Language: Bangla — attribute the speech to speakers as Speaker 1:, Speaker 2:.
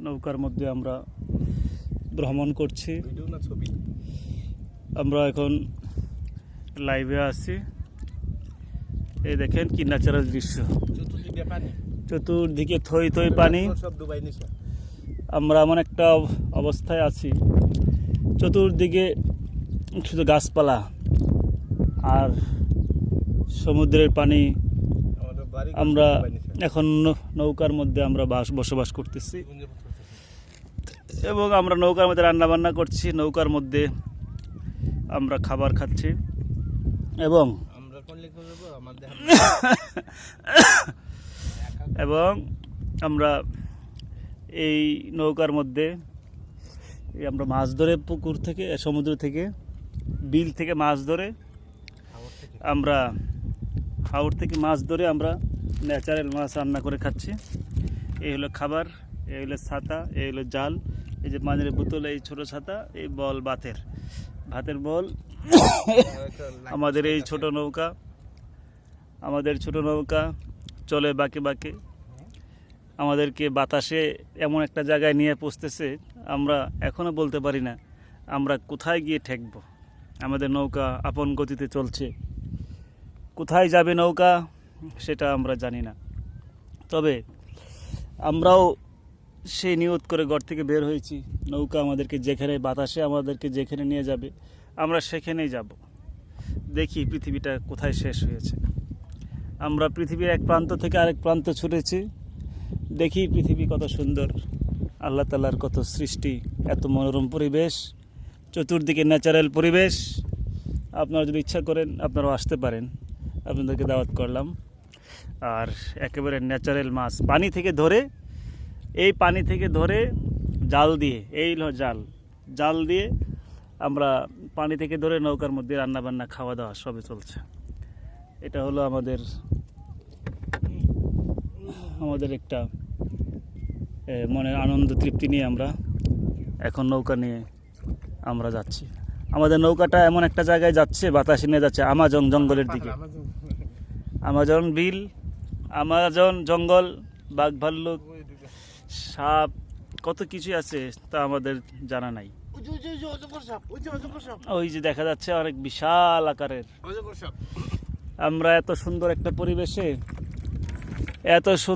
Speaker 1: নৌকার মধ্যে আমরা ভ্রমণ করছি। আমরা এখন লাইভে আছি। এই দেখেন কি ন্যাচারাল দৃশ্য, চতুর্দিকে থই থই পানি। আমরা এমন একটা অবস্থায় আছি, চতুর্দিকে শুধু গাছপালা আর সমুদ্রের পানি। আমরা এখন নৌকার মধ্যে আমরা বসবাস করতেছি এবং আমরা নৌকার মধ্যে রান্না বান্না করছি, নৌকার মধ্যে আমরা খাবার খাচ্ছি এবং আমরা এই নৌকার মধ্যে আমরা মাছ ধরে পুকুর থেকে, সমুদ্র থেকে, বিল থেকে মাছ ধরে, আমরা হাওর থেকে মাছ ধরে আমরা ন্যাচারাল মাছ রান্না করে খাচ্ছি। এই হলো খাবার, এই হলো ছাতা, এই হলো জাল, এই যে পানির বোতল, এই ছোট ছাতা, এই বল ভাতের বল। আমাদের এই ছোট নৌকা, চলে বাঁকে বাঁকে, আমাদেরকে বাতাসে এমন একটা জায়গায় নিয়ে পৌঁছতেছে, আমরা এখনও বলতে পারি না আমরা কোথায় গিয়ে ঠেকব। আমাদের নৌকা আপন গতিতে চলছে, কোথায় যাবে নৌকা সেটা আমরা জানি না। তবে আমরাও সেই নিয়ত করে ঘর থেকে বের হয়েছি, নৌকা আমাদেরকে যেখানে, বাতাসে আমাদেরকে যেখানে নিয়ে যাবে আমরা সেখানেই যাব। দেখি পৃথিবীটা কোথায় শেষ হয়েছে। আমরা পৃথিবীর এক প্রান্ত থেকে আরেক প্রান্ত ছুটেছি, দেখি পৃথিবী কত সুন্দর, আল্লাহ তাআলার কত সৃষ্টি, এত মনোরম পরিবেশ, চতুর্দিকে ন্যাচারাল পরিবেশ। আপনারা যদি ইচ্ছা করেন আপনারাও আসতে পারেন, আপনাদেরকে দাওয়াত করলাম। আর একেবারে ন্যাচারাল মাছ পানি থেকে ধরে, এই পানি থেকে ধরে জাল দিয়ে, এই হলো জাল দিয়ে আমরা পানি থেকে ধরে নৌকার মধ্যে রান্নাবান্না, খাওয়া দাওয়া সবই চলছে। এটা হলো আমাদের একটা মনের আনন্দ তৃপ্তি নিয়ে আমরা এখন নৌকা নিয়ে আমরা যাচ্ছি। আমাদের নৌকাটা এমন একটা জায়গায় যাচ্ছে, বাতাসে নিয়ে যাচ্ছে আমাজন জঙ্গলের দিকে। আমাজন বিল, আমাজন জঙ্গল, বাঘ ভাল্লুক, সাপ, কত কিছু আছে তা আমাদের জানা নাই। ওই যে দেখা যাচ্ছে অনেক বিশাল আকারের। আমরা এত সুন্দর একটা পরিবেশে, এত সুন্দর